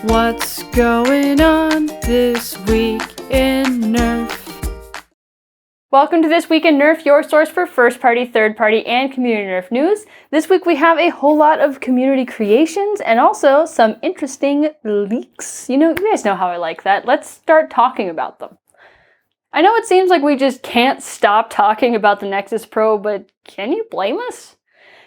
What's going on this week in Nerf? Welcome to This Week in Nerf, your source for first-party, third-party, and community Nerf news. This week we have a whole lot of community creations and also some interesting leaks. You guys know how I like that. Let's start talking about them. I know it seems like we just can't stop talking about the Nexus Pro, but can you blame us?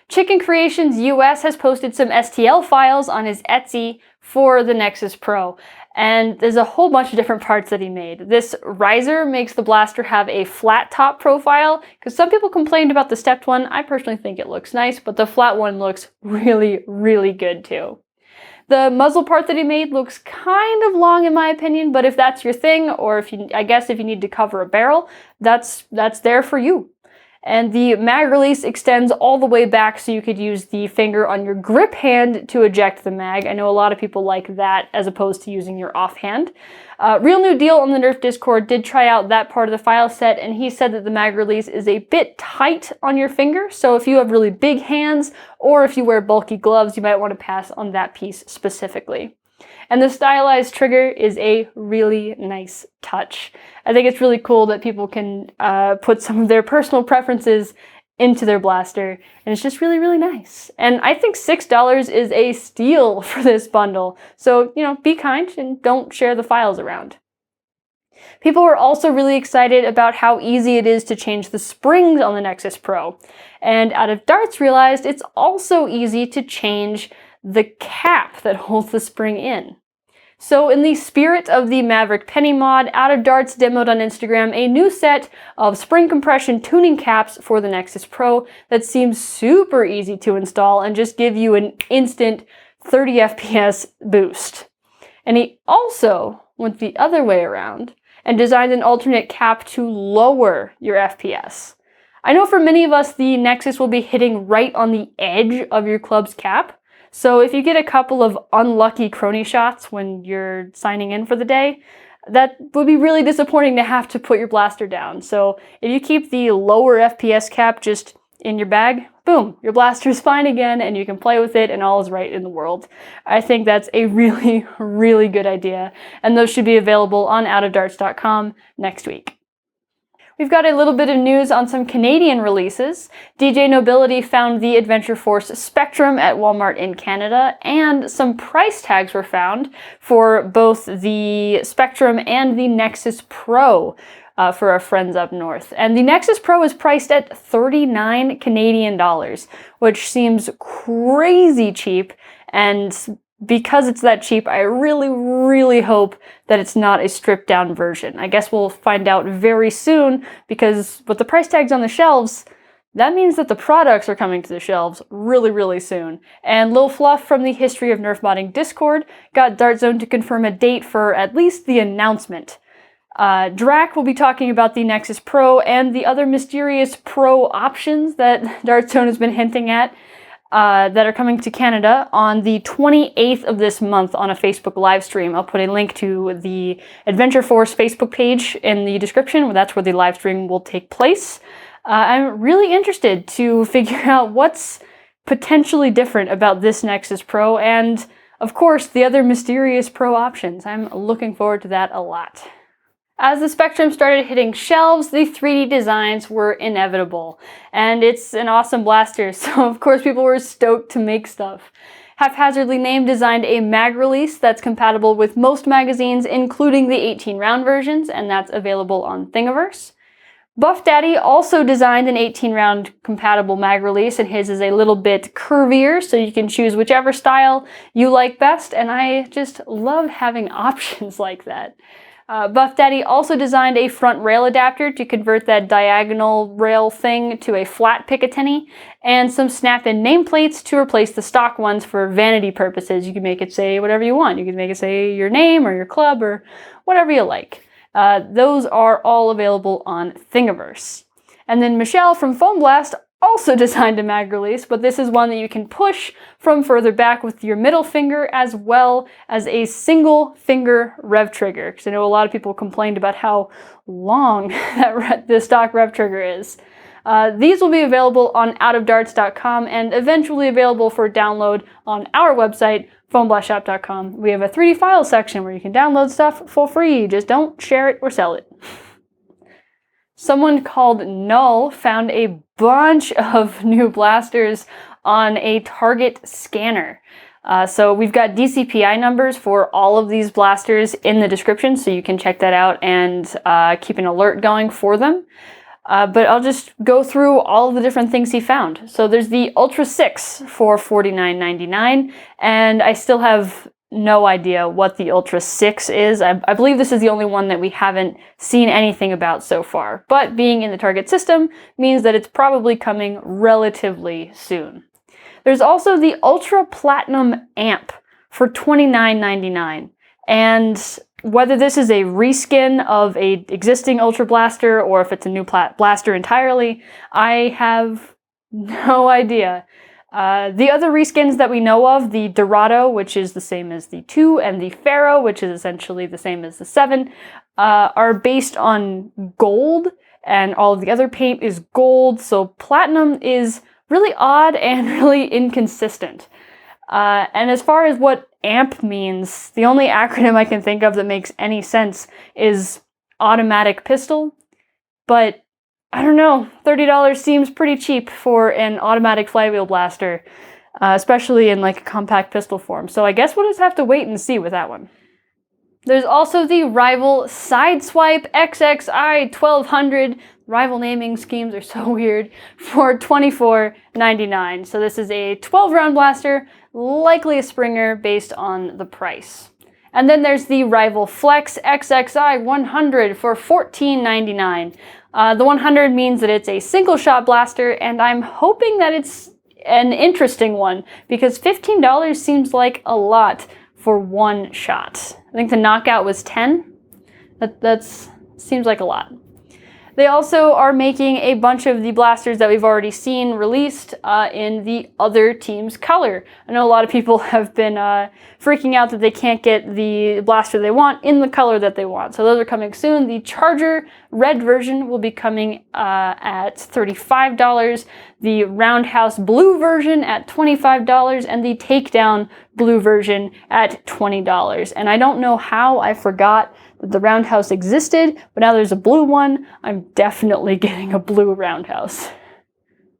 Chicken Creations US has posted some STL files on his Etsy for the Nexus Pro, and there's a whole bunch of different parts that he made. This riser makes the blaster have a flat top profile, because some people complained about the stepped one. I personally think it looks nice, but the flat one looks really, really good too. The muzzle part that he made looks kind of long in my opinion, but if that's your thing, or if you need to cover a barrel, that's there for you. And the mag release extends all the way back so you could use the finger on your grip hand to eject the mag. I know a lot of people like that as opposed to using your offhand. Real New Deal on the Nerf Discord did try out that part of the file set, and he said that the mag release is a bit tight on your finger, so if you have really big hands or if you wear bulky gloves, you might want to pass on that piece specifically. And the stylized trigger is a really nice touch. I think it's really cool that people can put some of their personal preferences into their blaster, and it's just really, really nice. And I think $6 is a steal for this bundle. So, be kind and don't share the files around. People were also really excited about how easy it is to change the springs on the Nexus Pro. And Out of Darts realized it's also easy to change the cap that holds the spring in. So in the spirit of the Maverick Penny mod, Out of Darts demoed on Instagram a new set of spring compression tuning caps for the Nexus Pro that seems super easy to install and just give you an instant 30 FPS boost. And he also went the other way around and designed an alternate cap to lower your FPS. I know for many of us, the Nexus will be hitting right on the edge of your club's cap. So if you get a couple of unlucky crony shots when you're signing in for the day, that would be really disappointing to have to put your blaster down. So if you keep the lower FPS cap just in your bag, boom, your blaster's fine again and you can play with it and all is right in the world. I think that's a really, really good idea. And those should be available on outofdarts.com next week. We've got a little bit of news on some Canadian releases. DJ Nobility found the Adventure Force Spectrum at Walmart in Canada, and some price tags were found for both the Spectrum and the Nexus Pro for our friends up north. And the Nexus Pro is priced at 39 Canadian dollars, which seems crazy cheap, and because it's that cheap, I really, really hope that it's not a stripped down version. I guess we'll find out very soon, because with the price tags on the shelves, that means that the products are coming to the shelves really, really soon. And Lil Fluff from the History of Nerf Modding Discord got Dart Zone to confirm a date for at least the announcement. Drac will be talking about the Nexus Pro and the other mysterious Pro options that Dart Zone has been hinting at. That are coming to Canada on the 28th of this month on a Facebook live stream. I'll put a link to the Adventure Force Facebook page in the description. That's where the live stream will take place. I'm really interested to figure out what's potentially different about this Nexus Pro and, of course, the other mysterious Pro options. I'm looking forward to that a lot. As the Spectrum started hitting shelves, the 3D designs were inevitable. And it's an awesome blaster, so of course people were stoked to make stuff. Haphazardly Named designed a mag release that's compatible with most magazines, including the 18-round versions, and that's available on Thingiverse. Buff Daddy also designed an 18-round compatible mag release, and his is a little bit curvier, so you can choose whichever style you like best, and I just love having options like that. Buff Daddy also designed a front rail adapter to convert that diagonal rail thing to a flat Picatinny, and some snap-in nameplates to replace the stock ones for vanity purposes. You can make it say whatever you want. You can make it say your name or your club or whatever you like. Those are all available on Thingiverse. And then Michelle from FoamBlast also designed a mag release, but this is one that you can push from further back with your middle finger, as well as a single finger rev trigger, because I know a lot of people complained about how long the stock rev trigger is. These will be available on outofdarts.com and eventually available for download on our website, FoamBlastShop.com. We have a 3D file section where you can download stuff for free. Just don't share it or sell it. Someone called Null found a bunch of new blasters on a Target scanner. So we've got DCPI numbers for all of these blasters in the description, so you can check that out and keep an alert going for them. But I'll just go through all of the different things he found. So there's the Ultra 6 for $49.99, and I still have no idea what the Ultra 6 is. I believe this is the only one that we haven't seen anything about so far, but being in the Target system means that it's probably coming relatively soon. There's also the Ultra Platinum Amp for $29.99, and whether this is a reskin of a existing Ultra Blaster or if it's a new blaster entirely, I have no idea. The other reskins that we know of, the Dorado, which is the same as the 2, and the Pharaoh, which is essentially the same as the 7, are based on gold, and all of the other paint is gold, so Platinum is really odd and really inconsistent. And as far as what AMP means, the only acronym I can think of that makes any sense is automatic pistol, but I don't know, $30 seems pretty cheap for an automatic flywheel blaster, especially in like a compact pistol form, so I guess we'll just have to wait and see with that one. There's also the Rival Sideswipe XXI 1200. Rival naming schemes are so weird, for $24.99. So this is a 12-round blaster, likely a Springer based on the price. And then there's the Rival Flex XXI 100 for $14.99. The 100 means that it's a single-shot blaster, and I'm hoping that it's an interesting one, because $15 seems like a lot for one shot. I think the knockout was 10. That seems like a lot. They also are making a bunch of the blasters that we've already seen released in the other team's color. I know a lot of people have been freaking out that they can't get the blaster they want in the color that they want. So those are coming soon. The Charger red version will be coming at $35, the Roundhouse blue version at $25, and the Takedown blue version at $20. And I don't know how I forgot the Roundhouse existed, but now there's a blue one. I'm definitely getting a blue Roundhouse.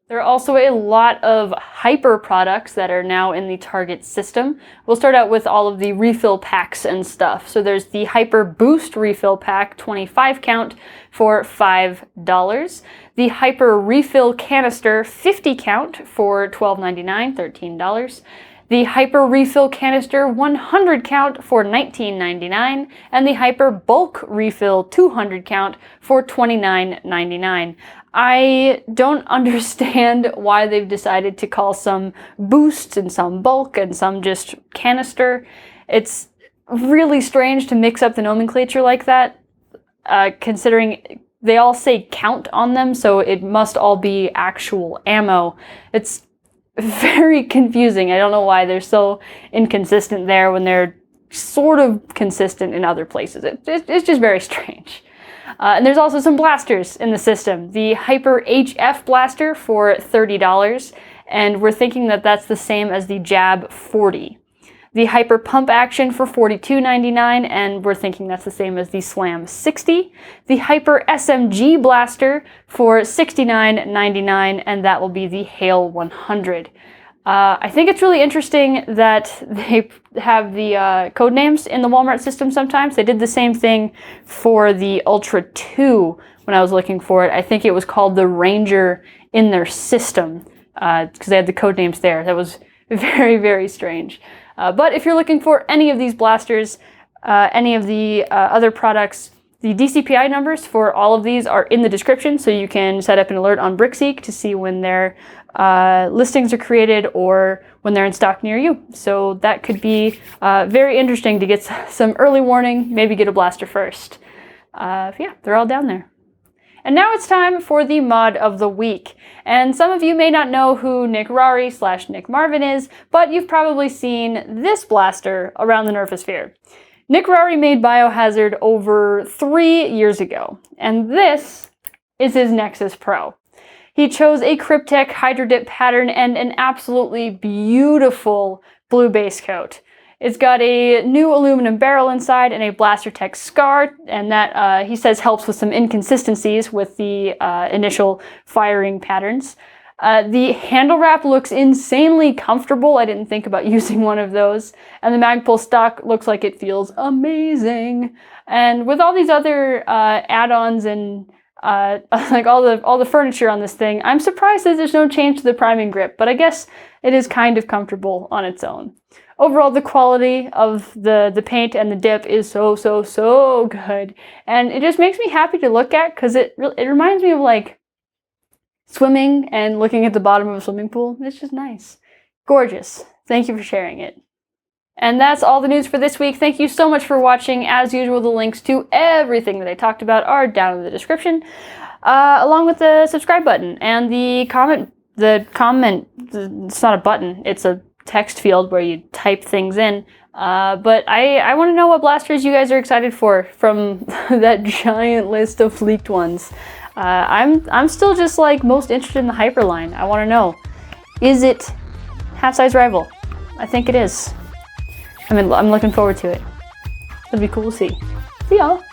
There are also a lot of Hyper products that are now in the Target system. We'll start out with all of the refill packs and stuff. So there's the Hyper Boost refill pack, 25 count, for $5. The Hyper Refill Canister, 50 count, for $12.99, $13. The Hyper Refill Canister 100 count for $19.99, and the Hyper Bulk Refill 200 count for $29.99. I don't understand why they've decided to call some boost and some bulk and some just canister. It's really strange to mix up the nomenclature like that, considering they all say count on them, so it must all be actual ammo. It's very confusing. I don't know why they're so inconsistent there when they're sort of consistent in other places. It's just very strange. And there's also some blasters in the system. The Hyper HF blaster for $30, and we're thinking that that's the same as the Jab 40. The Hyper Pump Action for $42.99, and we're thinking that's the same as the Slam 60. The Hyper SMG Blaster for $69.99, and that will be the Hail 100. I think it's really interesting that they have the code names in the Walmart system sometimes. They did the same thing for the Ultra 2 when I was looking for it. I think it was called the Ranger in their system, because they had the code names there. That was very, very strange. But if you're looking for any of these blasters, any of the other products, the DCPI numbers for all of these are in the description, so you can set up an alert on BrickSeek to see when their listings are created or when they're in stock near you. So that could be very interesting to get some early warning, maybe get a blaster first. Yeah, they're all down there. And now it's time for the mod of the week. And some of you may not know who Nick Rari / Nick Marvin is, but you've probably seen this blaster around the Nerfosphere. Nick Rari made Biohazard over 3 years ago, and this is his Nexus Pro. He chose a Cryptek Hydro Dip pattern and an absolutely beautiful blue base coat. It's got a new aluminum barrel inside and a Blaster Tech scar, and that, he says, helps with some inconsistencies with the initial firing patterns. The handle wrap looks insanely comfortable. I didn't think about using one of those. And the Magpul stock looks like it feels amazing. And with all these other add-ons and like all the furniture on this thing, I'm surprised that there's no change to the priming grip, but I guess it is kind of comfortable on its own. Overall, the quality of the paint and the dip is so good. And it just makes me happy to look at because it reminds me of like swimming and looking at the bottom of a swimming pool. It's just nice. Gorgeous. Thank you for sharing it. And that's all the news for this week. Thank you so much for watching. As usual, the links to everything that I talked about are down in the description, along with the subscribe button and the comment. It's not a button, it's a text field where you type things in. But I want to know what blasters you guys are excited for from that giant list of leaked ones. I'm still just like most interested in the Hyperline. I want to know, is it half-size rival? I think it is. I'm looking forward to it. It'll be cool to see. See y'all.